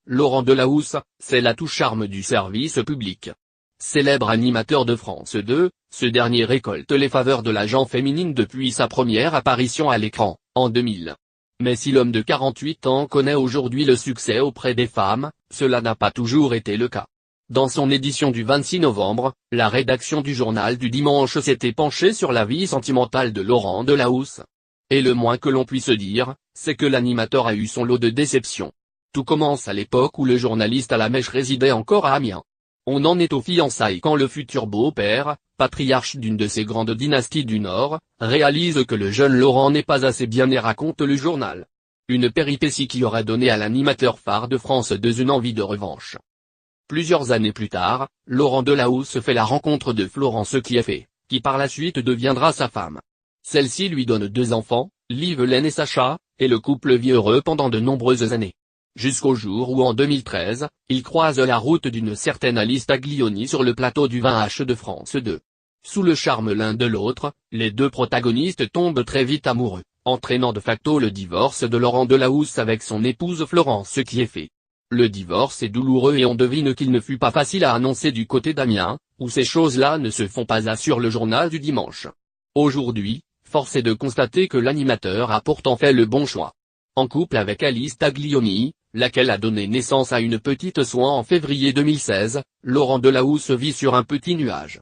Laurent Delahousse, c'est l'atout charme du service public. Célèbre animateur de France 2, ce dernier récolte les faveurs de la gent féminine depuis sa première apparition à l'écran, en 2000. Mais si l'homme de 48 ans connaît aujourd'hui le succès auprès des femmes, cela n'a pas toujours été le cas. Dans son édition du 26 novembre, la rédaction du journal du dimanche s'était penchée sur la vie sentimentale de Laurent Delahousse. Et le moins que l'on puisse dire, c'est que l'animateur a eu son lot de déceptions. Tout commence à l'époque où le journaliste à la mèche résidait encore à Amiens. On en est aux fiançailles quand le futur beau-père, patriarche d'une de ces grandes dynasties du Nord, réalise que le jeune Laurent n'est pas assez bien et raconte le journal. Une péripétie qui aurait donné à l'animateur phare de France 2 une envie de revanche. Plusieurs années plus tard, Laurent Delahousse fait la rencontre de Florence Kieffé, qui par la suite deviendra sa femme. Celle-ci lui donne 2 enfants, Livelaine et Sacha, et le couple vit heureux pendant de nombreuses années. Jusqu'au jour où en 2013, il croise la route d'une certaine Alice Taglioni sur le plateau du 20H de France 2. Sous le charme l'un de l'autre, les 2 protagonistes tombent très vite amoureux, entraînant de facto le divorce de Laurent Delahousse avec son épouse Florence Kieffé. Le divorce est douloureux et on devine qu'il ne fut pas facile à annoncer du côté d'Amiens, où ces choses-là ne se font pas, assure le journal du dimanche. Aujourd'hui, force est de constater que l'animateur a pourtant fait le bon choix. En couple avec Alice Taglioni, laquelle a donné naissance à une petite soie en février 2016, Laurent Delahousse vit sur un petit nuage.